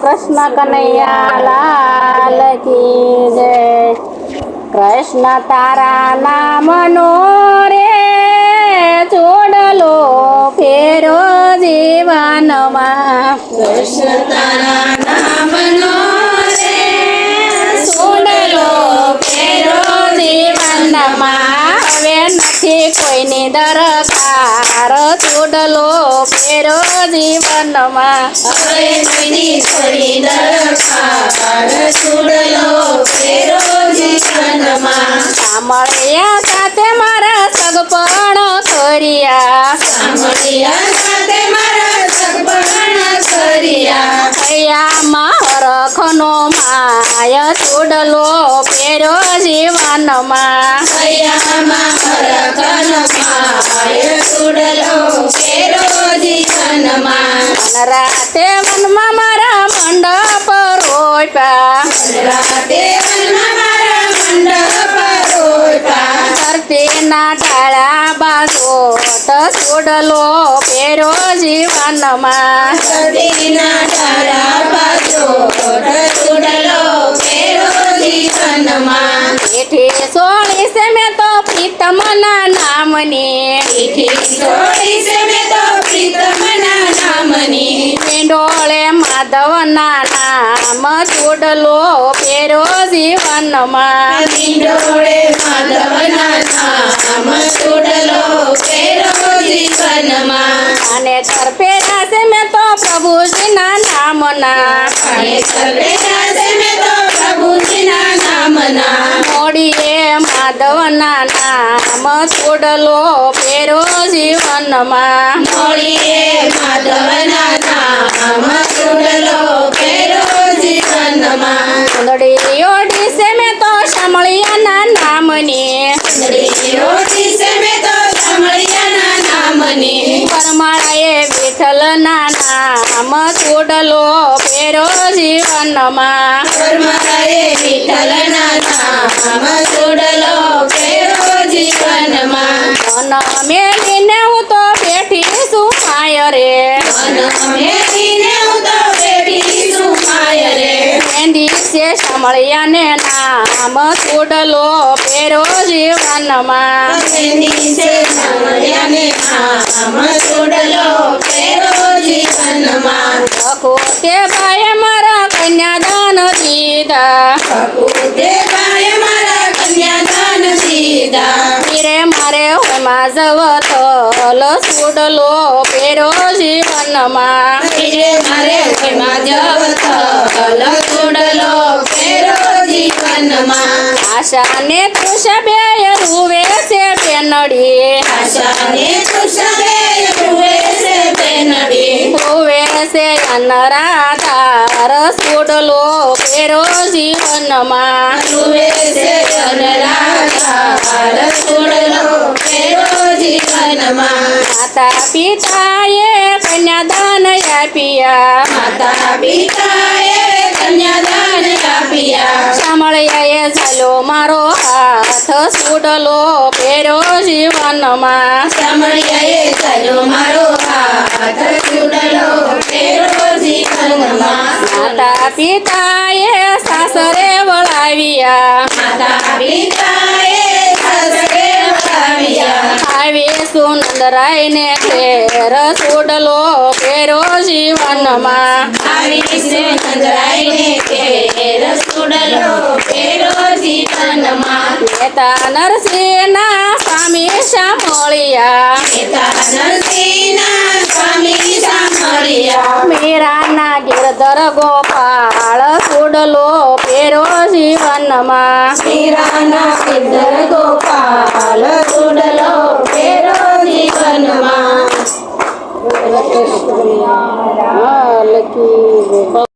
કૃષ્ણ કનૈયા લાલ કી જય. કૃષ્ણ તારા નામનો રે ચોડલો ફેરો જીવનમાં. કૃષ્ણ તારા નામનો રે ચોડલો ફેરો જીવનમાં. હવે નથી કોઈની દરકાર ચોડલો ફેરો જીવનમાં. હવે કોઈની થોડી દરકાર ચૂડલો ફેરો જીવનમાં. સાંભળ્યા સાથે મારા સગપણ કર્યા. સાંભળ્યા સાથે મારા સગપણ કર્યા. હૈયામાં હરખનો માય ચૂડલો ફેરો જીવનમાં. હૈયામાં હરખનો માય ચૂડલો ફેરો જીવનમાં. રાતે વનમાં મારા મંડપ રોપ્યા. રાતે વનમાં મારા મંડપ રોપ્યા. ધરતીના ડાળા બાજોટ ચૂડલો ફેરો જીવનમાં. સદીના ડાળા બાજુ ચૂડલો ફેરો જીવનમાં. પીઠી સોળી છે મેં તો પ્રીતમના નામની. પીઠી છોડી છે મેં તો પ્રીતમના નામની. પિંડોળે માધવના નામ ચૂડલો ફેરો જીવનમાં. પિંડોળે માધવના નામ ચૂડલો ફેરો જીવનમાં. અને તરફેરા છે મેં તો પ્રભુજીના નામના. અને સર્વેના છે મેં તો પ્રભુજીના નામના. મોડીએ માધવના નામ ચૂડલો ફેરો જીવનમાં. મોળીએ માધવના નામ ચૂડલો ફેરો જીવનમાં. સુંદડી ઓડી છે મેં તો શામળિયાના નામની. રોટી છે મેં તો શામળિયાના નામની. પરમાળાએ વિઠ્ઠલના નામ ચૂડલો ફેરો જીવનમાં. પરમાએ વિઠ્ઠલના નામ ચૂડલો ફેરો જીવનમાં. મન મેલીને હું તો બેઠી છું માય રે. મન મેલીને હું તો બેઠી છું માય રે. મેંદી છે શામળિયાને નામ ચૂડલો ફેરો જીવનમાં. મેંદી છે શામળિયાને નામ ચૂડલો ફેરો જીવનમાં. લખો તે ભાઈ મારા કન્યાદાન દીધા. દેવાય મારા કન્યાદાન દીધા. રે મારે હોયમાં જવતલ ચૂડલો ફેરો જીવનમાં. રે મારે હોયમાં જવતલ ચૂડલો ફેરો જીવનમાં. આશાને તૃષા બેય રૂવે છે પેનડી. આશાને તુષારે રૂવે છે બેનડી. રૂવે છે અનરાધાર ચૂડલો ફેરો જીવનમાં. રૂવે છે અનરાધાર ચૂડલો ફેરો જીવનમાં. માતા પિતાએ કન્યાદાન આપ્યા. માતા પિતાએ કન્યાદાન આપ્યા. શામળિયાએ ઝાલ્યો મારો હાથ ચૂડલો ફેરો જીવનમાં. શામળિયાએ ચાલ્યો મારો હાથ ચૂડલો ફેરો જીવનમાં. માતા પિતાએ સાસરે વળાવ્યા. માતા પિતાએ સાસરે વળાવ્યા. આવી સુનંદરાયને ઘેર ચૂડલો ફેરો જીવનમાં. આવી છે નંદરાયને ઘેર ચૂડલો ફેરો જીવનમાં. નેતા નરસિંહના સ્વામી શામળિયા. નેતા નરસિંહના સ્વામી સાંભળ્યા. મીરાના ગિરધર ગોપાળ ચૂડલો ફેરો જીવનમાં. મીરાના સિદ્ધર ગોપાલ ચૂડલો ફેરો જીવનમાં. લખી